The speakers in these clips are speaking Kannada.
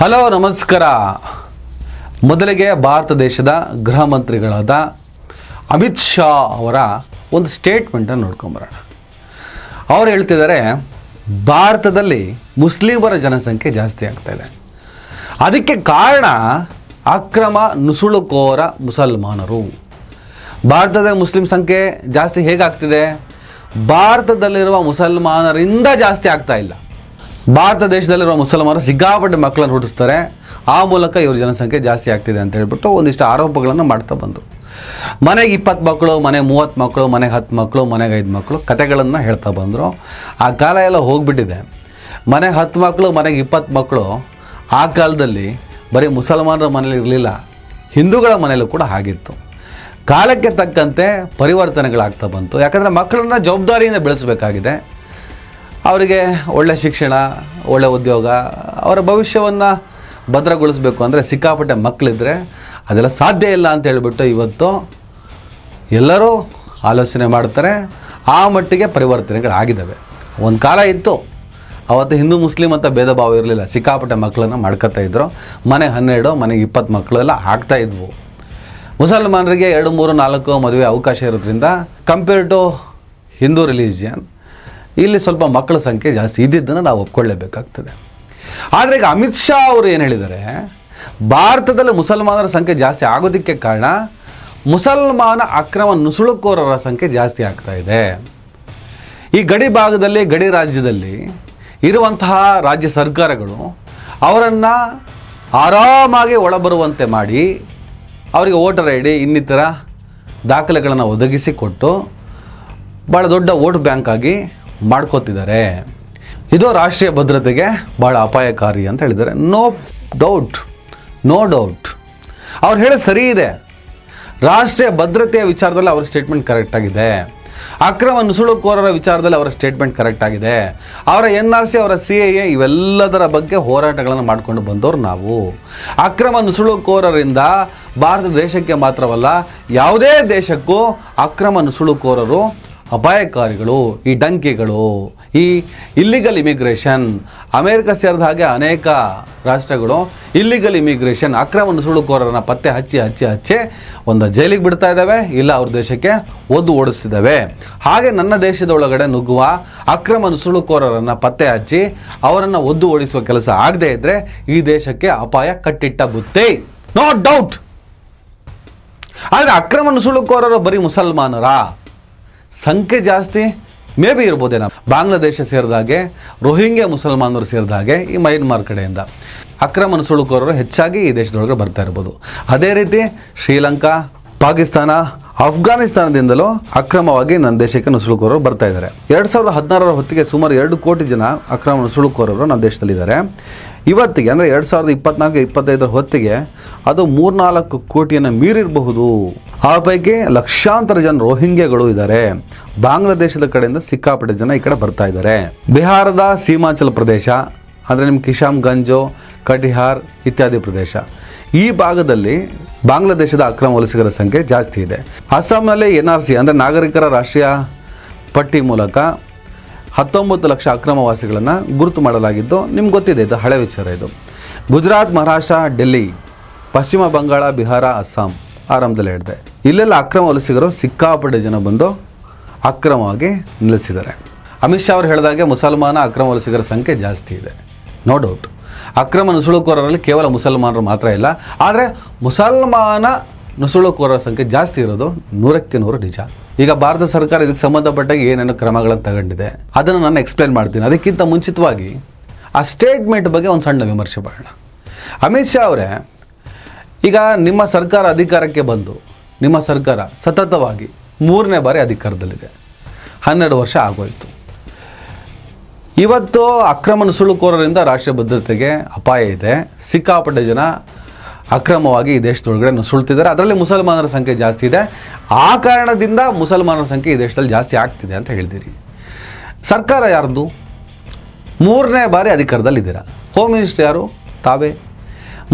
ಹಲೋ ನಮಸ್ಕಾರ. ಮೊದಲಿಗೆ ಭಾರತ ದೇಶದ ಗೃಹ ಮಂತ್ರಿಗಳಾದ ಅಮಿತ್ ಶಾ ಅವರ ಒಂದು ಸ್ಟೇಟ್ಮೆಂಟನ್ನು ನೋಡ್ಕೊಂಬರೋಣ. ಅವರು ಹೇಳ್ತಿದ್ದಾರೆ, ಭಾರತದಲ್ಲಿ ಮುಸ್ಲಿಮರ ಜನಸಂಖ್ಯೆ ಜಾಸ್ತಿ ಆಗ್ತಾ ಇದೆ. ಅದಕ್ಕೆ ಕಾರಣ ಅಕ್ರಮ ನುಸುಳುಕೋರ ಮುಸಲ್ಮಾನರು. ಭಾರತದ ಮುಸ್ಲಿಂ ಸಂಖ್ಯೆ ಜಾಸ್ತಿ ಹೇಗಾಗ್ತಿದೆ? ಭಾರತದಲ್ಲಿರುವ ಮುಸಲ್ಮಾನರಿಂದ ಜಾಸ್ತಿ ಆಗ್ತಾ ಇಲ್ಲ. ಭಾರತ ದೇಶದಲ್ಲಿರುವ ಮುಸಲ್ಮಾನರು ಸಿಕ್ಕಾಪಟ್ಟೆ ಮಕ್ಕಳನ್ನು ಹುಟ್ಟಿಸ್ತಾರೆ, ಆ ಮೂಲಕ ಇವ್ರ ಜನಸಂಖ್ಯೆ ಜಾಸ್ತಿ ಆಗ್ತಿದೆ ಅಂತ ಹೇಳ್ಬಿಟ್ಟು ಒಂದಿಷ್ಟು ಆರೋಪಗಳನ್ನು ಮಾಡ್ತಾ ಬಂದರು. ಮನೆಗೆ 20 ಮಕ್ಕಳು, ಮನೆಗೆ 30 ಮಕ್ಕಳು, ಮನೆಗೆ 10 ಮಕ್ಕಳು, ಮನೆಗೆ 5 ಮಕ್ಕಳು ಕತೆಗಳನ್ನು ಹೇಳ್ತಾ ಬಂದರು. ಆ ಕಾಲ ಎಲ್ಲ ಹೋಗಿಬಿಟ್ಟಿದೆ. ಮನೆಗೆ 10 ಮಕ್ಕಳು, ಮನೆಗೆ 20 ಮಕ್ಕಳು ಆ ಕಾಲದಲ್ಲಿ ಬರೀ ಮುಸಲ್ಮಾನರ ಮನೇಲಿ ಇರಲಿಲ್ಲ, ಹಿಂದೂಗಳ ಮನೆಯಲ್ಲೂ ಕೂಡ ಆಗಿತ್ತು. ಕಾಲಕ್ಕೆ ತಕ್ಕಂತೆ ಪರಿವರ್ತನೆಗಳಾಗ್ತಾ ಬಂತು. ಯಾಕಂದರೆ ಮಕ್ಕಳನ್ನ ಜವಾಬ್ದಾರಿಯಿಂದ ಬೆಳೆಸಬೇಕಾಗಿದೆ. ಅವರಿಗೆ ಒಳ್ಳೆ ಶಿಕ್ಷಣ, ಒಳ್ಳೆ ಉದ್ಯೋಗ, ಅವರ ಭವಿಷ್ಯವನ್ನು ಭದ್ರಗೊಳಿಸಬೇಕು ಅಂದರೆ ಸಿಕ್ಕಾಪಟ್ಟೆ ಮಕ್ಕಳಿದ್ರೆ ಅದೆಲ್ಲ ಸಾಧ್ಯ ಇಲ್ಲ ಅಂತ ಹೇಳಿಬಿಟ್ಟು ಇವತ್ತು ಎಲ್ಲರೂ ಆಲೋಚನೆ ಮಾಡ್ತಾರೆ. ಆ ಮಟ್ಟಿಗೆ ಪರಿವರ್ತನೆಗಳಾಗಿದ್ದಾವೆ. ಒಂದು ಕಾಲ ಇತ್ತು, ಅವತ್ತು ಹಿಂದೂ ಮುಸ್ಲಿಂ ಅಂತ ಭೇದ ಭಾವ ಇರಲಿಲ್ಲ. ಸಿಕ್ಕಾಪಟ್ಟೆ ಮಕ್ಕಳನ್ನು ಮಾಡ್ಕೊತಾ ಇದ್ರು. ಮನೆಗೆ 12, ಮನೆಗೆ 20 ಮಕ್ಕಳೆಲ್ಲ ಆಗ್ತಾಯಿದ್ವು. ಮುಸಲ್ಮಾನರಿಗೆ 2, 3, 4 ಮದುವೆ ಅವಕಾಶ ಇರೋದ್ರಿಂದ ಕಂಪೇರ್ ಟು ಹಿಂದೂ ರಿಲಿಜಿಯನ್ ಇಲ್ಲಿ ಸ್ವಲ್ಪ ಮಕ್ಕಳ ಸಂಖ್ಯೆ ಜಾಸ್ತಿ ಇದ್ದಿದ್ದನ್ನು ನಾವು ಒಪ್ಕೊಳ್ಳೇಬೇಕಾಗ್ತದೆ. ಆದರೆ ಈಗ ಅಮಿತ್ ಶಾ ಅವರು ಏನು ಹೇಳಿದ್ದಾರೆ, ಭಾರತದಲ್ಲಿ ಮುಸಲ್ಮಾನರ ಸಂಖ್ಯೆ ಜಾಸ್ತಿ ಆಗೋದಕ್ಕೆ ಕಾರಣ ಮುಸಲ್ಮಾನ ಅಕ್ರಮ ನುಸುಳುಕೋರರ ಸಂಖ್ಯೆ ಜಾಸ್ತಿ ಆಗ್ತಾ ಇದೆ. ಈ ಗಡಿ ಭಾಗದಲ್ಲಿ, ಗಡಿ ರಾಜ್ಯದಲ್ಲಿ ಇರುವಂತಹ ರಾಜ್ಯ ಸರ್ಕಾರಗಳು ಅವರನ್ನು ಆರಾಮಾಗಿ ಒಳಬರುವಂತೆ ಮಾಡಿ ಅವರಿಗೆ ವೋಟರ್ ಐ ಡಿ ಇನ್ನಿತರ ದಾಖಲೆಗಳನ್ನು ಒದಗಿಸಿಕೊಟ್ಟು ಭಾಳ ದೊಡ್ಡ ವೋಟ್ ಬ್ಯಾಂಕ್ ಆಗಿ ಮಾಡ್ಕೋತಿದ್ದಾರೆ. ಇದು ರಾಷ್ಟ್ರೀಯ ಭದ್ರತೆಗೆ ಭಾಳ ಅಪಾಯಕಾರಿ ಅಂತ ಹೇಳಿದ್ದಾರೆ. ನೋ ಡೌಟ್ ಅವ್ರು ಹೇಳೋದು ಸರಿ ಇದೆ. ರಾಷ್ಟ್ರೀಯ ಭದ್ರತೆಯ ವಿಚಾರದಲ್ಲಿ ಅವರ ಸ್ಟೇಟ್ಮೆಂಟ್ ಕರೆಕ್ಟಾಗಿದೆ. ಅಕ್ರಮ ನುಸುಳುಕೋರರ ವಿಚಾರದಲ್ಲಿ ಅವರ ಸ್ಟೇಟ್ಮೆಂಟ್ ಕರೆಕ್ಟಾಗಿದೆ. ಅವರ NRC, ಅವರ CAA ಇವೆಲ್ಲದರ ಬಗ್ಗೆ ಹೋರಾಟಗಳನ್ನು ಮಾಡಿಕೊಂಡು ಬಂದವರು ನಾವು. ಅಕ್ರಮ ನುಸುಳುಕೋರರಿಂದ ಭಾರತ ದೇಶಕ್ಕೆ ಮಾತ್ರವಲ್ಲ, ಯಾವುದೇ ದೇಶಕ್ಕೂ ಅಕ್ರಮ ನುಸುಳುಕೋರರು ಅಪಾಯಕಾರಿಗಳು. ಈ ಡಂಕಿಗಳು, ಈ ಇಲ್ಲಿಗಲ್ ಇಮಿಗ್ರೇಷನ್, ಅಮೇರಿಕ ಸೇರಿದ ಹಾಗೆ ಅನೇಕ ರಾಷ್ಟ್ರಗಳು ಇಲ್ಲಿಗಲ್ ಇಮಿಗ್ರೇಷನ್, ಅಕ್ರಮ ನುಸುಳುಕೋರರನ್ನು ಪತ್ತೆ ಹಚ್ಚಿ ಒಂದು ಜೈಲಿಗೆ ಬಿಡ್ತಾ ಇದ್ದಾವೆ, ಇಲ್ಲ ಅವ್ರ ದೇಶಕ್ಕೆ ಒದ್ದು ಓಡಿಸ್ತಿದ್ದಾವೆ. ಹಾಗೆ ನನ್ನ ದೇಶದ ಒಳಗಡೆ ನುಗ್ಗುವ ಅಕ್ರಮ ನುಸುಳುಕೋರರನ್ನು ಪತ್ತೆ ಹಚ್ಚಿ ಅವರನ್ನು ಒದ್ದು ಓಡಿಸುವ ಕೆಲಸ ಆಗದೇ ಇದ್ದರೆ ಈ ದೇಶಕ್ಕೆ ಅಪಾಯ ಕಟ್ಟಿಟ್ಟ ಬುತ್ತಿ, ನೋ ಡೌಟ್. ಆದರೆ ಅಕ್ರಮ ನುಸುಳುಕೋರರು ಬರೀ ಮುಸಲ್ಮಾನರ ಸಂಖ್ಯೆ ಜಾಸ್ತಿ ಮೇ ಬಿ ಇರ್ಬೋದೇನೋ. ಬಾಂಗ್ಲಾದೇಶ ಸೇರಿದಾಗೆ, ರೋಹಿಂಗ್ಯಾ ಮುಸಲ್ಮಾನರು ಸೇರಿದಾಗೆ ಈ ಮಯನ್ಮಾರ್ ಕಡೆಯಿಂದ ಅಕ್ರಮ ನುಸುಳುಕೋರರು ಹೆಚ್ಚಾಗಿ ಈ ದೇಶದೊಳಗೆ ಬರ್ತಾ ಇರ್ಬೋದು. ಅದೇ ರೀತಿ ಶ್ರೀಲಂಕಾ, ಪಾಕಿಸ್ತಾನ, ಅಫ್ಘಾನಿಸ್ತಾನದಿಂದಲೂ ಅಕ್ರಮವಾಗಿ ನನ್ನ ದೇಶಕ್ಕೆ ನುಸುಳುಕೋರರು ಬರ್ತಾ ಇದ್ದಾರೆ. 2016 ಹೊತ್ತಿಗೆ ಸುಮಾರು 2 ಕೋಟಿ ಜನ ಅಕ್ರಮ ನುಸುಳುಕೋರರು ನಮ್ಮ ದೇಶದಲ್ಲಿದ್ದಾರೆ. ಇವತ್ತಿಗೆ ಅಂದರೆ 2024-25 ಹೊತ್ತಿಗೆ ಅದು 3-4 ಕೋಟಿಯನ್ನು ಮೀರಿರಬಹುದು. ಆ ಪೈಕಿ ಲಕ್ಷಾಂತರ ಜನ ರೋಹಿಂಗ್ಯಗಳು ಇದ್ದಾರೆ. ಬಾಂಗ್ಲಾದೇಶದ ಕಡೆಯಿಂದ ಸಿಕ್ಕಾಪಟ್ಟೆ ಜನ ಈ ಕಡೆ ಬರ್ತಾ ಇದ್ದಾರೆ. ಬಿಹಾರದ ಸೀಮಾಂಚಲ ಪ್ರದೇಶ ಅಂದರೆ ನಿಮ್ಮ ಕಿಶಾನ್ಗಂಜ್, ಕಟಿಹಾರ್ ಇತ್ಯಾದಿ ಪ್ರದೇಶ, ಈ ಭಾಗದಲ್ಲಿ ಬಾಂಗ್ಲಾದೇಶದ ಅಕ್ರಮ ವಲಸಿಗರ ಸಂಖ್ಯೆ ಜಾಸ್ತಿ ಇದೆ. ಅಸ್ಸಾಂನಲ್ಲಿ NRC ಅಂದರೆ ನಾಗರಿಕರ ರಾಷ್ಟ್ರೀಯ ಪಟ್ಟಿ ಮೂಲಕ 19 ಲಕ್ಷ ಅಕ್ರಮವಾಸಿಗಳನ್ನು ಗುರುತು ಮಾಡಲಾಗಿದ್ದು ನಿಮ್ಗೆ ಗೊತ್ತಿದೆ, ಇದು ಹಳೆ ವಿಚಾರ. ಇದು ಗುಜರಾತ್, ಮಹಾರಾಷ್ಟ್ರ, ಡೆಲ್ಲಿ, ಪಶ್ಚಿಮ ಬಂಗಾಳ, ಬಿಹಾರ, ಅಸ್ಸಾಂ ಆರಂಭದಲ್ಲಿ ಹೇಳಿದೆ. ಇಲ್ಲೆಲ್ಲ ಅಕ್ರಮ ವಲಸಿಗರು ಸಿಕ್ಕಾಪಟ್ಟೆ ಜನ ಬಂದು ಅಕ್ರಮವಾಗಿ ನಿಲ್ಲಿಸಿದ್ದಾರೆ. ಅಮಿತ್ ಶಾ ಅವರು ಹೇಳಿದಾಗೆ ಮುಸಲ್ಮಾನ ಅಕ್ರಮ ವಲಸಿಗರ ಸಂಖ್ಯೆ ಜಾಸ್ತಿ ಇದೆ, ನೋ ಡೌಟ್. ಅಕ್ರಮ ನುಸುಳುಕೋರರಲ್ಲಿ ಕೇವಲ ಮುಸಲ್ಮಾನರು ಮಾತ್ರ ಇಲ್ಲ, ಆದರೆ ಮುಸಲ್ಮಾನ ನುಸುಳುಕೋರರ ಸಂಖ್ಯೆ ಜಾಸ್ತಿ ಇರೋದು 100ಕ್ಕೆ 100 ನಿಜ. ಈಗ ಭಾರತ ಸರ್ಕಾರ ಇದಕ್ಕೆ ಸಂಬಂಧಪಟ್ಟಾಗ ಏನೇನು ಕ್ರಮಗಳನ್ನು ತಗೊಂಡಿದೆ ಅದನ್ನು ನಾನು ಎಕ್ಸ್ಪ್ಲೇನ್ ಮಾಡ್ತೀನಿ. ಅದಕ್ಕಿಂತ ಮುಂಚಿತವಾಗಿ ಆ ಸ್ಟೇಟ್ಮೆಂಟ್ ಬಗ್ಗೆ ಒಂದು ಸಣ್ಣ ವಿಮರ್ಶೆ ಮಾಡೋಣ. ಅಮಿತ್ ಶಾ ಅವರೇ, ಈಗ ನಿಮ್ಮ ಸರ್ಕಾರ ಅಧಿಕಾರಕ್ಕೆ ಬಂದು, ನಿಮ್ಮ ಸರ್ಕಾರ ಸತತವಾಗಿ 3ನೇ ಬಾರಿ ಅಧಿಕಾರದಲ್ಲಿದೆ, 12 ವರ್ಷ ಆಗೋಯಿತು. ಇವತ್ತು ಅಕ್ರಮ ನುಸುಳುಕೋರರಿಂದ ರಾಷ್ಟ್ರೀಯ ಭದ್ರತೆಗೆ ಅಪಾಯ ಇದೆ. ಸಿಕ್ಕಾಪಟ್ಟೆ ಜನ ಅಕ್ರಮವಾಗಿ ಈ ದೇಶದೊಳಗಡೆ ನುಸುಳ್ತಿದ್ದಾರೆ. ಅದರಲ್ಲಿ ಮುಸಲ್ಮಾನರ ಸಂಖ್ಯೆ ಜಾಸ್ತಿ ಇದೆ. ಆ ಕಾರಣದಿಂದ ಮುಸಲ್ಮಾನರ ಸಂಖ್ಯೆ ಈ ದೇಶದಲ್ಲಿ ಜಾಸ್ತಿ ಆಗ್ತಿದೆ ಅಂತ ಹೇಳ್ತೀರಿ. ಸರ್ಕಾರ ಯಾರ್ದು? 3ನೇ ಬಾರಿ ಅಧಿಕಾರದಲ್ಲಿದ್ದೀರಾ. ಹೋಮ್ ಮಿನಿಸ್ಟರ್ ಯಾರು? ತಾವೇ.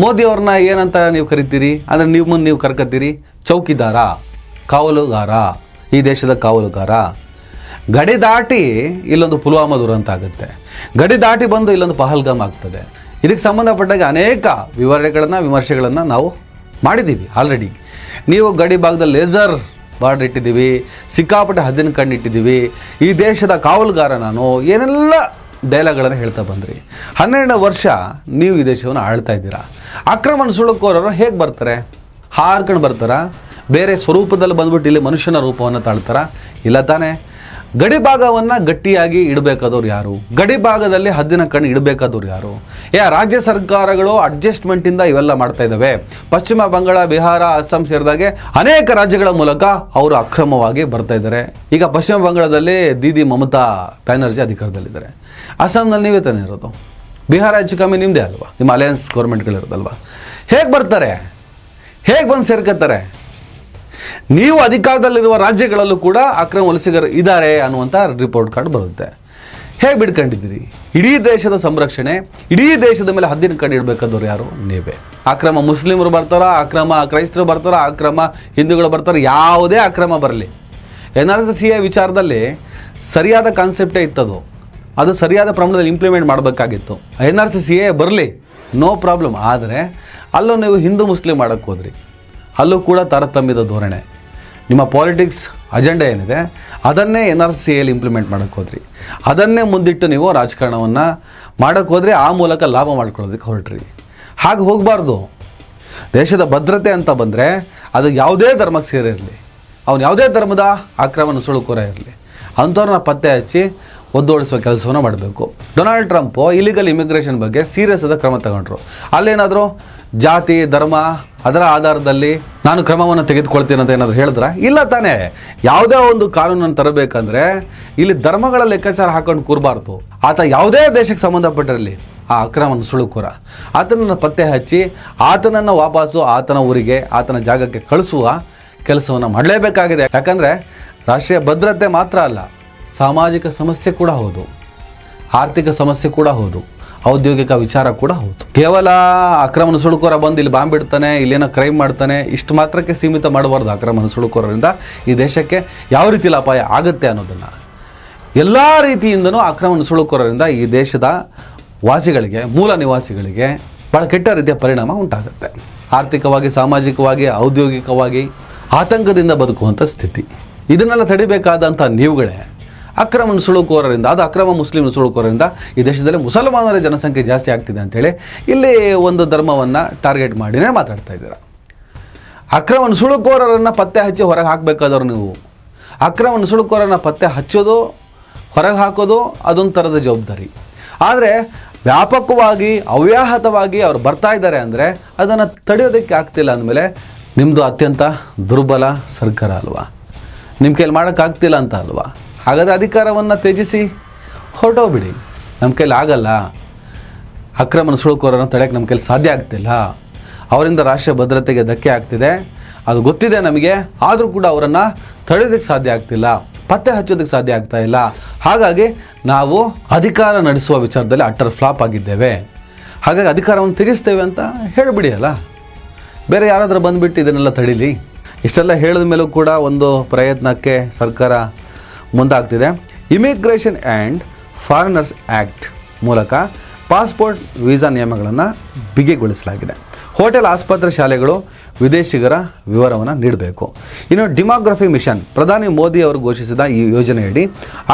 ಮೋದಿಯವ್ರನ್ನ ಏನಂತ ನೀವು ಕರಿತೀರಿ? ಅಂದರೆ ನಿಮ್ಮನ್ನು ನೀವು ಕರ್ಕತ್ತೀರಿ ಚೌಕಿದಾರ, ಕಾವಲುಗಾರ, ಈ ದೇಶದ ಕಾವಲುಗಾರ. ಗಡಿ ದಾಟಿ ಇಲ್ಲೊಂದು ಪುಲ್ವಾಮಾ ದುರಂತ ಆಗುತ್ತೆ, ಗಡಿ ದಾಟಿ ಬಂದು ಇಲ್ಲೊಂದು ಪಹಲ್ಗಾಮ್ ಆಗ್ತದೆ. ಇದಕ್ಕೆ ಸಂಬಂಧಪಟ್ಟಾಗ ಅನೇಕ ವಿಮರ್ಶೆಗಳನ್ನು ನಾವು ಮಾಡಿದ್ದೀವಿ ಆಲ್ರೆಡಿ. ನೀವು ಗಡಿ ಭಾಗದಲ್ಲಿ ಲೇಸರ್ ಬಾರ್ಡರ್ ಇಟ್ಟಿದ್ದೀವಿ, ಸಿಕ್ಕಾಪಟ್ಟೆ ಹದ್ದಿನ ಕಣ್ಣು ಇಟ್ಟಿದ್ದೀವಿ, ಈ ದೇಶದ ಕಾವಲುಗಾರ ನಾನು, ಏನೆಲ್ಲ ಡೈಲಾಗ್ಗಳನ್ನು ಹೇಳ್ತಾ ಬಂದ್ರಿ. 12 ವರ್ಷ ನೀವು ಈ ದೇಶವನ್ನು ಆಳ್ತಾ ಇದ್ದೀರಾ. ಅಕ್ರಮ ನುಸುಳುಕೋರರು ಹೇಗೆ ಬರ್ತಾರೆ? ಹಾರ್ಕೊಂಡು ಬರ್ತಾರ? ಬೇರೆ ಸ್ವರೂಪದಲ್ಲಿ ಬಂದ್ಬಿಟ್ಟು ಇಲ್ಲಿ ಮನುಷ್ಯನ ರೂಪವನ್ನು ತಾಳ್ತಾರ? ಇಲ್ಲ ತಾನೇ. ಗಡಿ ಭಾಗವನ್ನು ಗಟ್ಟಿಯಾಗಿ ಇಡಬೇಕಾದವ್ರು ಯಾರು? ಗಡಿ ಭಾಗದಲ್ಲಿ ಹದ್ದಿನ ಕಣ್ಣು ಇಡಬೇಕಾದವ್ರು ಯಾರು? ರಾಜ್ಯ ಸರ್ಕಾರಗಳು ಅಡ್ಜಸ್ಟ್ಮೆಂಟಿಂದ ಇವೆಲ್ಲ ಮಾಡ್ತಾ ಇದ್ದಾವೆ. ಪಶ್ಚಿಮ ಬಂಗಾಳ, ಬಿಹಾರ, ಅಸ್ಸಾಂ ಸೇರಿದಾಗೆ ಅನೇಕ ರಾಜ್ಯಗಳ ಮೂಲಕ ಅವರು ಅಕ್ರಮವಾಗಿ ಬರ್ತಾ ಇದ್ದಾರೆ. ಈಗ ಪಶ್ಚಿಮ ಬಂಗಾಳದಲ್ಲಿ ದೀದಿ ಮಮತಾ ಬ್ಯಾನರ್ಜಿ ಅಧಿಕಾರದಲ್ಲಿದ್ದಾರೆ. ಅಸ್ಸಾಂನಲ್ಲಿ ನೀವೇ ತಾನೇ ಇರೋದು. ಬಿಹಾರ ಹೆಚ್ಚು ಕಮ್ಮಿ ನಿಮ್ಮದೇ ಅಲ್ವಾ, ನಿಮ್ಮ ಅಲಯನ್ಸ್ ಗೌರ್ಮೆಂಟ್ಗಳಿರೋದಲ್ವಾ. ಹೇಗೆ ಬರ್ತಾರೆ? ಹೇಗೆ ಬಂದು ಸೇರ್ಕೊತಾರೆ? ನೀವು ಅಧಿಕಾರದಲ್ಲಿರುವ ರಾಜ್ಯಗಳಲ್ಲೂ ಕೂಡ ಅಕ್ರಮ ವಲಸಿಗರು ಇದ್ದಾರೆ ಅನ್ನುವಂಥ ರಿಪೋರ್ಟ್ ಕಾರ್ಡ್ ಬರುತ್ತೆ. ಹೇಗೆ ಬಿಡ್ಕೊಂಡಿದ್ದೀರಿ? ಇಡೀ ದೇಶದ ಸಂರಕ್ಷಣೆ, ಇಡೀ ದೇಶದ ಮೇಲೆ ಹದ್ದಿನ ಕಣ್ಣು ಇಡಬೇಕಾದವ್ರು ಯಾರು? ನೀವೇ. ಅಕ್ರಮ ಮುಸ್ಲಿಮರು ಬರ್ತಾರ, ಅಕ್ರಮ ಕ್ರೈಸ್ತರು ಬರ್ತಾರ, ಅಕ್ರಮ ಹಿಂದೂಗಳು ಬರ್ತಾರೆ, ಯಾವುದೇ ಅಕ್ರಮ ಬರಲಿ, NRC ವಿಚಾರದಲ್ಲಿ ಸರಿಯಾದ ಕಾನ್ಸೆಪ್ಟೇ ಇತ್ತದು. ಅದು ಸರಿಯಾದ ಪ್ರಮಾಣದಲ್ಲಿ ಇಂಪ್ಲಿಮೆಂಟ್ ಮಾಡಬೇಕಾಗಿತ್ತು. NRC ಬರಲಿ, ನೋ ಪ್ರಾಬ್ಲಮ್. ಆದರೆ ಅಲ್ಲೂ ನೀವು ಹಿಂದೂ ಮುಸ್ಲಿಂ ಮಾಡೋಕ್ಕೆ ಹೋದ್ರಿ. ಅಲ್ಲೂ ಕೂಡ ತಾರತಮ್ಯದ ಧೋರಣೆ. ನಿಮ್ಮ ಪಾಲಿಟಿಕ್ಸ್ ಅಜೆಂಡಾ ಏನಿದೆ ಅದನ್ನೇ NRC ಇಂಪ್ಲಿಮೆಂಟ್ ಮಾಡೋಕ್ಕೆ ಹೋದ್ರಿ. ಅದನ್ನೇ ಮುಂದಿಟ್ಟು ನೀವು ರಾಜಕಾರಣವನ್ನು ಮಾಡೋಕ್ಕೆ ಹೋದರೆ ಆ ಮೂಲಕ ಲಾಭ ಮಾಡ್ಕೊಳ್ಳೋದಕ್ಕೆ ಹೊರಟ್ರಿ. ಹಾಗೆ ಹೋಗಬಾರ್ದು. ದೇಶದ ಭದ್ರತೆ ಅಂತ ಬಂದರೆ ಅದು ಯಾವುದೇ ಧರ್ಮಕ್ಕೆ ಸೇರಿರಲಿ, ಅವನು ಯಾವುದೇ ಧರ್ಮದ ಅಕ್ರಮ ನುಸುಳುಕೋರ ಇರಲಿ, ಅಂಥವ್ರನ್ನ ಪತ್ತೆ ಹಚ್ಚಿ ಒದ್ದೋಡಿಸುವ ಕೆಲಸವನ್ನು ಮಾಡಬೇಕು. ಡೊನಾಲ್ಡ್ ಟ್ರಂಪ್ ಇಲಿಗಲ್ ಇಮಿಗ್ರೇಷನ್ ಬಗ್ಗೆ ಸೀರಿಯಸ್ ಆದ ಕ್ರಮ ತಗೊಂಡ್ರು. ಅಲ್ಲೇನಾದರೂ ಜಾತಿ, ಧರ್ಮ ಅದರ ಆಧಾರದಲ್ಲಿ ನಾನು ಕ್ರಮವನ್ನು ತೆಗೆದುಕೊಳ್ತೀನಿ ಅಂತ ಏನಾದರೂ ಹೇಳಿದ್ರ? ಇಲ್ಲ ತಾನೇ. ಯಾವುದೇ ಒಂದು ಕಾನೂನನ್ನು ತರಬೇಕಂದ್ರೆ ಇಲ್ಲಿ ಧರ್ಮಗಳ ಲೆಕ್ಕಾಚಾರ ಹಾಕೊಂಡು ಕೂರಬಾರ್ದು. ಆತ ಯಾವುದೇ ದೇಶಕ್ಕೆ ಸಂಬಂಧಪಟ್ಟಿರಲಿ, ಆ ಅಕ್ರಮ ನುಸುಳುಕೋರ ಆತನನ್ನು ಪತ್ತೆ ಹಚ್ಚಿ ಆತನನ್ನು ವಾಪಸ್ಸು ಆತನ ಊರಿಗೆ, ಆತನ ಜಾಗಕ್ಕೆ ಕಳಿಸುವ ಕೆಲಸವನ್ನು ಮಾಡಲೇಬೇಕಾಗಿದೆ. ಯಾಕಂದರೆ ರಾಷ್ಟ್ರೀಯ ಭದ್ರತೆ ಮಾತ್ರ ಅಲ್ಲ, ಸಾಮಾಜಿಕ ಸಮಸ್ಯೆ ಕೂಡ ಹೌದು, ಆರ್ಥಿಕ ಸಮಸ್ಯೆ ಕೂಡ ಹೌದು, ಔದ್ಯೋಗಿಕ ವಿಚಾರ ಕೂಡ ಹೌದು. ಕೇವಲ ಅಕ್ರಮ ನುಸುಳುಕೋರ ಬಂದು ಇಲ್ಲಿ ಬಾಂಬ್ ಇಡ್ತಾನೆ, ಇಲ್ಲೇನೋ ಕ್ರೈಮ್ ಮಾಡ್ತಾನೆ, ಇಷ್ಟು ಮಾತ್ರಕ್ಕೆ ಸೀಮಿತ ಮಾಡಬಾರ್ದು. ಅಕ್ರಮ ನುಸುಳುಕೋರರಿಂದ ಈ ದೇಶಕ್ಕೆ ಯಾವ ರೀತಿಯಲ್ಲಿ ಅಪಾಯ ಆಗುತ್ತೆ ಅನ್ನೋದನ್ನು, ಎಲ್ಲ ರೀತಿಯಿಂದನೂ ಅಕ್ರಮ ನುಸುಳುಕೋರರಿಂದ ಈ ದೇಶದ ವಾಸಿಗಳಿಗೆ, ಮೂಲ ನಿವಾಸಿಗಳಿಗೆ ಭಾಳ ಕೆಟ್ಟ ರೀತಿಯ ಪರಿಣಾಮ ಉಂಟಾಗುತ್ತೆ. ಆರ್ಥಿಕವಾಗಿ, ಸಾಮಾಜಿಕವಾಗಿ, ಔದ್ಯೋಗಿಕವಾಗಿ ಆತಂಕದಿಂದ ಬದುಕುವಂಥ ಸ್ಥಿತಿ. ಇದನ್ನೆಲ್ಲ ತಡಿಬೇಕಾದಂಥ ನೀವುಗಳೇ ಅಕ್ರಮ ನುಸುಳುಕೋರರಿಂದ, ಅದು ಅಕ್ರಮ ಮುಸ್ಲಿಂ ನುಸುಳುಕೋರರಿಂದ ಈ ದೇಶದಲ್ಲಿ ಮುಸಲ್ಮಾನರ ಜನಸಂಖ್ಯೆ ಜಾಸ್ತಿ ಆಗ್ತಿದೆ ಅಂಥೇಳಿ ಇಲ್ಲಿ ಒಂದು ಧರ್ಮವನ್ನು ಟಾರ್ಗೆಟ್ ಮಾಡಿನೇ ಮಾತಾಡ್ತಾ ಇದ್ದೀರ. ಅಕ್ರಮ ನುಸುಳುಕೋರರನ್ನು ಪತ್ತೆ ಹಚ್ಚಿ ಹೊರಗೆ ಹಾಕಬೇಕಾದವ್ರು ನೀವು. ಅಕ್ರಮ ನುಸುಳುಕೋರರನ್ನು ಪತ್ತೆ ಹಚ್ಚೋದು, ಹೊರಗೆ ಹಾಕೋದು ಅದೊಂದು ಥರದ ಜವಾಬ್ದಾರಿ. ಆದರೆ ವ್ಯಾಪಕವಾಗಿ ಅವ್ಯಾಹತವಾಗಿ ಅವ್ರು ಬರ್ತಾ ಇದ್ದಾರೆ ಅಂದರೆ ಅದನ್ನು ತಡೆಯೋದಕ್ಕೆ ಆಗ್ತಿಲ್ಲ ಅಂದಮೇಲೆ ನಿಮ್ಮದು ಅತ್ಯಂತ ದುರ್ಬಲ ಸರ್ಕಾರ ಅಲ್ವಾ, ನಿಮ್ಮ ಕೈಲಿ ಮಾಡೋಕ್ಕಾಗ್ತಿಲ್ಲ ಅಂತ ಅಲ್ವಾ? ಹಾಗಾದರೆ ಅಧಿಕಾರವನ್ನು ತ್ಯಜಿಸಿ ಹೊರಟೋಗ್ಬಿಡಿ. ನಮ್ಮ ಕೈಲಿ ಆಗಲ್ಲ, ಅಕ್ರಮ ನುಸುಳುಕೋರನ್ನು ತಡೆಯೋಕ್ಕೆ ನಮ್ಮ ಕೈಲಿ ಸಾಧ್ಯ ಆಗ್ತಿಲ್ಲ, ಅವರಿಂದ ರಾಷ್ಟ್ರೀಯ ಭದ್ರತೆಗೆ ಧಕ್ಕೆ ಆಗ್ತಿದೆ, ಅದು ಗೊತ್ತಿದೆ ನಮಗೆ. ಆದರೂ ಕೂಡ ಅವರನ್ನು ತಡೆಯೋದಕ್ಕೆ ಸಾಧ್ಯ ಆಗ್ತಿಲ್ಲ, ಪತ್ತೆ ಹಚ್ಚೋದಕ್ಕೆ ಸಾಧ್ಯ ಆಗ್ತಾ ಇಲ್ಲ. ಹಾಗಾಗಿ ನಾವು ಅಧಿಕಾರ ನಡೆಸುವ ವಿಚಾರದಲ್ಲಿ ಅಟ್ಟರ್ ಫ್ಲಾಪ್ ಆಗಿದ್ದೇವೆ, ಹಾಗಾಗಿ ಅಧಿಕಾರವನ್ನು ತ್ಯಜಿಸ್ತೇವೆ ಅಂತ ಹೇಳಿಬಿಡಿ ಅಲ್ಲ. ಬೇರೆ ಯಾರಾದರೂ ಬಂದುಬಿಟ್ಟು ಇದನ್ನೆಲ್ಲ ತಡೀಲಿ. ಇಷ್ಟೆಲ್ಲ ಹೇಳಿದ ಮೇಲೂ ಕೂಡ ಒಂದು ಪ್ರಯತ್ನಕ್ಕೆ ಸರ್ಕಾರ ಮುಂದಾಗ್ತಿದೆ. ಇಮಿಗ್ರೇಷನ್ ಆ್ಯಂಡ್ ಫಾರಿನರ್ಸ್ ಆ್ಯಕ್ಟ್ ಮೂಲಕ ಪಾಸ್ಪೋರ್ಟ್ ವೀಸಾ ನಿಯಮಗಳನ್ನು ಬಿಗಿಗೊಳಿಸಲಾಗಿದೆ. ಹೋಟೆಲ್, ಆಸ್ಪತ್ರೆ, ಶಾಲೆಗಳು ವಿದೇಶಿಗರ ವಿವರವನ್ನು ನೀಡಬೇಕು. ಇನ್ನು ಡೆಮೋಗ್ರಫಿ ಮಿಷನ್, ಪ್ರಧಾನಿ ಮೋದಿ ಅವರು ಘೋಷಿಸಿದ ಈ ಯೋಜನೆಯಡಿ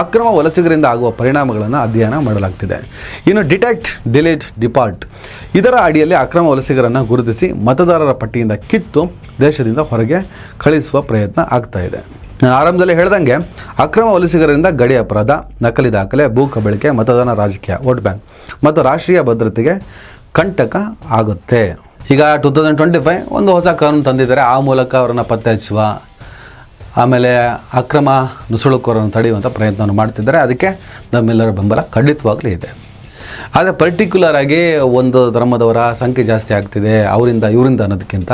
ಅಕ್ರಮ ವಲಸಿಗರಿಂದ ಆಗುವ ಪರಿಣಾಮಗಳನ್ನು ಅಧ್ಯಯನ ಮಾಡಲಾಗ್ತಿದೆ. ಇನ್ನು ಡಿಟೆಕ್ಟ್, ಡಿಲೀಟ್, ಡಿಪಾರ್ಟ್ ಇದರ ಅಡಿಯಲ್ಲಿ ಅಕ್ರಮ ವಲಸಿಗರನ್ನು ಗುರುತಿಸಿ ಮತದಾರರ ಪಟ್ಟಿಯಿಂದ ಕಿತ್ತು ದೇಶದಿಂದ ಹೊರಗೆ ಕಳಿಸುವ ಪ್ರಯತ್ನ ಆಗ್ತಾ ಇದೆ. ನಾನು ಆರಂಭದಲ್ಲಿ ಹೇಳ್ದಂಗೆ ಅಕ್ರಮ ವಲಸಿಗರಿಂದ ಗಡಿ ಅಪರಾಧ, ನಕಲಿ ದಾಖಲೆ, ಭೂ ಕಬಳಿಕೆ, ಮತದಾನ, ರಾಜಕೀಯ, ವೋಟ್ ಬ್ಯಾಂಕ್ ಮತ್ತು ರಾಷ್ಟ್ರೀಯ ಭದ್ರತೆಗೆ ಕಂಟಕ ಆಗುತ್ತೆ. ಈಗ 2025 ಒಂದು ಹೊಸ ಕಾನೂನು ತಂದಿದ್ದಾರೆ. ಆ ಮೂಲಕ ಅವರನ್ನು ಪತ್ತೆ ಹಚ್ಚುವ, ಆಮೇಲೆ ಅಕ್ರಮ ನುಸುಳುಕೋರನ್ನು ತಡೆಯುವಂಥ ಪ್ರಯತ್ನವನ್ನು ಮಾಡ್ತಿದ್ದಾರೆ. ಅದಕ್ಕೆ ನಮ್ಮೆಲ್ಲರ ಬೆಂಬಲ ಖಂಡಿತವಾಗಲೂ ಇದೆ. ಆದರೆ ಪರ್ಟಿಕ್ಯುಲರ್ ಆಗಿ ಒಂದು ಧರ್ಮದವರ ಸಂಖ್ಯೆ ಜಾಸ್ತಿ ಆಗ್ತಿದೆ, ಅವರಿಂದ ಇವರಿಂದ ಅನ್ನೋದಕ್ಕಿಂತ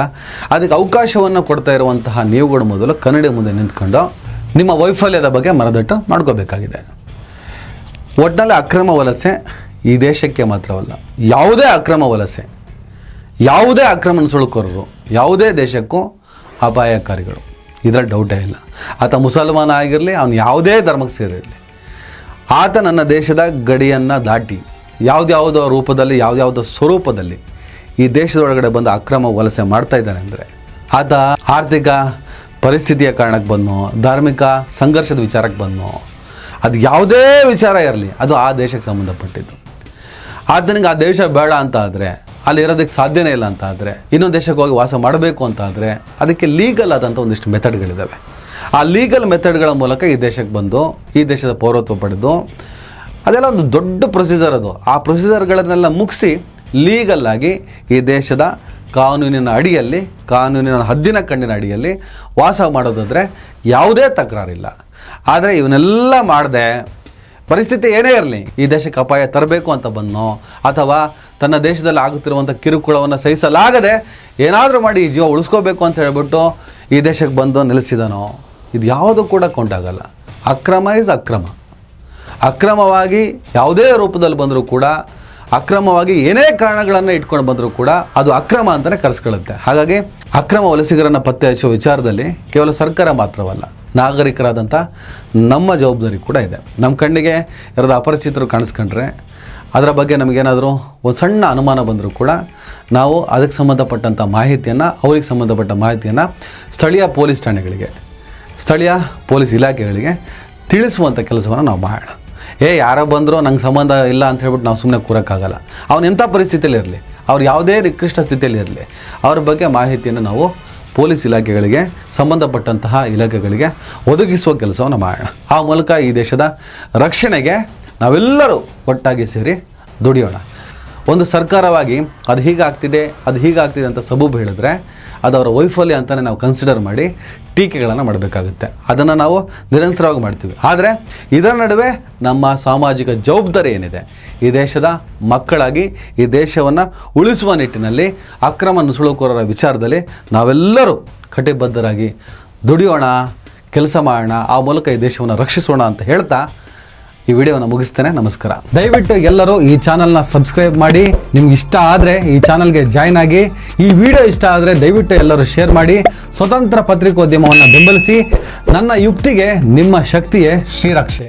ಅದಕ್ಕೆ ಅವಕಾಶವನ್ನು ಕೊಡ್ತಾ ಇರುವಂತಹ ನೀವುಗಳು ಮೊದಲು ಕನ್ನಡಿ ಮುಂದೆ ನಿಂತ್ಕೊಂಡು ನಿಮ್ಮ ವೈಫಲ್ಯದ ಬಗ್ಗೆ ಮನದಟ್ಟು ಮಾಡ್ಕೋಬೇಕಾಗಿದೆ. ಒಟ್ಟಿನಲ್ಲಿ ಅಕ್ರಮ ವಲಸೆ ಈ ದೇಶಕ್ಕೆ ಮಾತ್ರವಲ್ಲ, ಯಾವುದೇ ಅಕ್ರಮ ವಲಸೆ, ಯಾವುದೇ ಅಕ್ರಮ ನುಸುಳುಕೋರರು ಯಾವುದೇ ದೇಶಕ್ಕೂ ಅಪಾಯಕಾರಿಗಳು, ಇದರಲ್ಲಿ ಡೌಟೇ ಇಲ್ಲ. ಆತ ಮುಸಲ್ಮಾನ ಆಗಿರಲಿ, ಅವನು ಯಾವುದೇ ಧರ್ಮಕ್ಕೆ ಸೇರಿರಲಿ, ಆತ ನನ್ನ ದೇಶದ ಗಡಿಯನ್ನು ದಾಟಿ ಯಾವುದ್ಯಾವುದೋ ರೂಪದಲ್ಲಿ ಯಾವುದ್ಯಾವುದೋ ಸ್ವರೂಪದಲ್ಲಿ ಈ ದೇಶದೊಳಗಡೆ ಬಂದು ಅಕ್ರಮ ವಲಸೆ ಮಾಡ್ತಾ ಇದ್ದಾನೆ ಅಂದರೆ ಆತ ಆರ್ಥಿಕ ಪರಿಸ್ಥಿತಿಯ ಕಾರಣಕ್ಕೆ ಬಂದೋ, ಧಾರ್ಮಿಕ ಸಂಘರ್ಷದ ವಿಚಾರಕ್ಕೆ ಬಂದೋ, ಅದು ಯಾವುದೇ ವಿಚಾರ ಇರಲಿ ಅದು ಆ ದೇಶಕ್ಕೆ ಸಂಬಂಧಪಟ್ಟಿದ್ದು. ಆತನಿಗೆ ಆ ದೇಶ ಬೇಡ ಅಂತ ಆದರೆ, ಅಲ್ಲಿ ಇರೋದಕ್ಕೆ ಸಾಧ್ಯನೇ ಇಲ್ಲ ಅಂತ ಆದರೆ, ಇನ್ನೊಂದು ದೇಶಕ್ಕೆ ಹೋಗಿ ವಾಸ ಮಾಡಬೇಕು ಅಂತ ಆದರೆ ಅದಕ್ಕೆ ಲೀಗಲ್ ಆದಂಥ ಒಂದಿಷ್ಟು ಮೆಥಡ್ಗಳಿದ್ದಾವೆ. ಆ ಲೀಗಲ್ ಮೆಥಡ್ಗಳ ಮೂಲಕ ಈ ದೇಶಕ್ಕೆ ಬಂದು ಈ ದೇಶದ ಪೌರತ್ವ ಪಡೆದು, ಅದೆಲ್ಲ ಒಂದು ದೊಡ್ಡ ಪ್ರೊಸೀಜರ್ ಅದು. ಆ ಪ್ರೊಸೀಜರ್ಗಳನ್ನೆಲ್ಲ ಮುಗಿಸಿ ಲೀಗಲ್ಲಾಗಿ ಈ ದೇಶದ ಕಾನೂನಿನ ಅಡಿಯಲ್ಲಿ, ಕಾನೂನಿನ ಹದ್ದಿನ ಕಣ್ಣಿನ ಅಡಿಯಲ್ಲಿ ವಾಸ ಮಾಡೋದಾದರೆ ಯಾವುದೇ ತಕರಾರಿಲ್ಲ. ಆದರೆ ಇವನ್ನೆಲ್ಲ ಮಾಡದೆ ಪರಿಸ್ಥಿತಿ ಏನೇ ಇರಲಿ ಈ ದೇಶಕ್ಕೆ ಅಪಾಯ ತರಬೇಕು ಅಂತ ಬಂದನೋ, ಅಥವಾ ತನ್ನ ದೇಶದಲ್ಲಿ ಆಗುತ್ತಿರುವಂಥ ಕಿರುಕುಳವನ್ನು ಸಹಿಸಲಾಗದೆ ಏನಾದರೂ ಮಾಡಿ ಈ ಜೀವ ಉಳಿಸ್ಕೋಬೇಕು ಅಂತ ಹೇಳ್ಬಿಟ್ಟು ಈ ದೇಶಕ್ಕೆ ಬಂದು ನೆಲೆಸಿದನೋ, ಇದು ಯಾವುದು ಕೂಡ ಕೊಂಡಾಗಲ್ಲ. ಅಕ್ರಮ ಇಸ್ ಅಕ್ರಮ. ಅಕ್ರಮವಾಗಿ ಯಾವುದೇ ರೂಪದಲ್ಲಿ ಬಂದರೂ ಕೂಡ, ಅಕ್ರಮವಾಗಿ ಏನೇ ಕಾರಣಗಳನ್ನು ಇಟ್ಕೊಂಡು ಬಂದರೂ ಕೂಡ ಅದು ಅಕ್ರಮ ಅಂತಲೇ ಕರೆಸ್ಕೊಳ್ಳುತ್ತೆ. ಹಾಗಾಗಿ ಅಕ್ರಮ ವಲಸಿಗರನ್ನು ಪತ್ತೆ ಹಚ್ಚುವ ವಿಚಾರದಲ್ಲಿ ಕೇವಲ ಸರ್ಕಾರ ಮಾತ್ರವಲ್ಲ, ನಾಗರಿಕರಾದಂಥ ನಮ್ಮ ಜವಾಬ್ದಾರಿ ಕೂಡ ಇದೆ. ನಮ್ಮ ಕಣ್ಣಿಗೆ ಯಾರಾದರೂ ಅಪರಿಚಿತರು ಕಾಣಿಸ್ಕೊಂಡ್ರೆ ಅದರ ಬಗ್ಗೆ ನಮಗೇನಾದರೂ ಒಂದು ಸಣ್ಣ ಅನುಮಾನ ಬಂದರೂ ಕೂಡ ನಾವು ಅದಕ್ಕೆ ಸಂಬಂಧಪಟ್ಟಂಥ ಮಾಹಿತಿಯನ್ನು, ಅವ್ರಿಗೆ ಸಂಬಂಧಪಟ್ಟ ಮಾಹಿತಿಯನ್ನು ಸ್ಥಳೀಯ ಪೊಲೀಸ್ ಠಾಣೆಗಳಿಗೆ, ಸ್ಥಳೀಯ ಪೊಲೀಸ್ ಇಲಾಖೆಗಳಿಗೆ ತಿಳಿಸುವಂಥ ಕೆಲಸವನ್ನು ನಾವು ಮಾಡೋಣ. ಯಾರೋ ಬಂದರೂ ನಂಗೆ ಸಂಬಂಧ ಇಲ್ಲ ಅಂತ ಹೇಳ್ಬಿಟ್ಟು ನಾವು ಸುಮ್ಮನೆ ಕೂರೋಕ್ಕಾಗಲ್ಲ. ಅವನು ಎಂಥ ಪರಿಸ್ಥಿತಿಯಲ್ಲಿ ಇರಲಿ, ಅವ್ರು ಯಾವುದೇ ನಿಕೃಷ್ಟ ಸ್ಥಿತಿಯಲ್ಲಿ ಇರಲಿ, ಅವ್ರ ಬಗ್ಗೆ ಮಾಹಿತಿಯನ್ನು ನಾವು ಪೊಲೀಸ್ ಇಲಾಖೆಗಳಿಗೆ, ಸಂಬಂಧಪಟ್ಟಂತಹ ಇಲಾಖೆಗಳಿಗೆ ಒದಗಿಸುವ ಕೆಲಸವನ್ನು ಮಾಡೋಣ. ಆ ಮೂಲಕ ಈ ದೇಶದ ರಕ್ಷಣೆಗೆ ನಾವೆಲ್ಲರೂ ಒಟ್ಟಾಗಿ ಸೇರಿ ದುಡಿಯೋಣ. ಒಂದು ಸರ್ಕಾರವಾಗಿ ಅದು ಹೀಗಾಗ್ತಿದೆ ಅಂತ ಸಬೂಬು ಹೇಳಿದ್ರೆ ಅದು ಅವರ ವೈಫಲ್ಯ ಅಂತಲೇ ನಾವು ಕನ್ಸಿಡರ್ ಮಾಡಿ ಟೀಕೆಗಳನ್ನು ಮಾಡಬೇಕಾಗುತ್ತೆ. ಅದನ್ನು ನಾವು ನಿರಂತರವಾಗಿ ಮಾಡ್ತೀವಿ. ಆದರೆ ಇದರ ನಡುವೆ ನಮ್ಮ ಸಾಮಾಜಿಕ ಜವಾಬ್ದಾರಿ ಏನಿದೆ, ಈ ದೇಶದ ಮಕ್ಕಳಾಗಿ ಈ ದೇಶವನ್ನು ಉಳಿಸುವ ನಿಟ್ಟಿನಲ್ಲಿ ಅಕ್ರಮ ನುಸುಳುಕೋರರ ವಿಚಾರದಲ್ಲಿ ನಾವೆಲ್ಲರೂ ಕಟಿಬದ್ಧರಾಗಿ ದುಡಿಯೋಣ, ಕೆಲಸ ಮಾಡೋಣ, ಆ ಮೂಲಕ ಈ ದೇಶವನ್ನು ರಕ್ಷಿಸೋಣ ಅಂತ ಹೇಳ್ತಾ ಈ ವಿಡಿಯೋನ ಮುಗಿಸ್ತೇನೆ. ನಮಸ್ಕಾರ. ದಯವಿಟ್ಟು ಎಲ್ಲರೂ ಈ ಚಾನಲ್ನ ಸಬ್ಸ್ಕ್ರೈಬ್ ಮಾಡಿ. ನಿಮ್ಗೆ ಇಷ್ಟ ಆದರೆ ಈ ಚಾನಲ್ಗೆ ಜಾಯ್ನ್ ಆಗಿ. ಈ ವಿಡಿಯೋ ಇಷ್ಟ ಆದರೆ ದಯವಿಟ್ಟು ಎಲ್ಲರೂ ಶೇರ್ ಮಾಡಿ. ಸ್ವತಂತ್ರ ಪತ್ರಿಕೋದ್ಯಮವನ್ನು ಬೆಂಬಲಿಸಿ. ನನ್ನ ಯುಕ್ತಿಗೆ ನಿಮ್ಮ ಶಕ್ತಿಯೇ ಶ್ರೀರಕ್ಷೆ.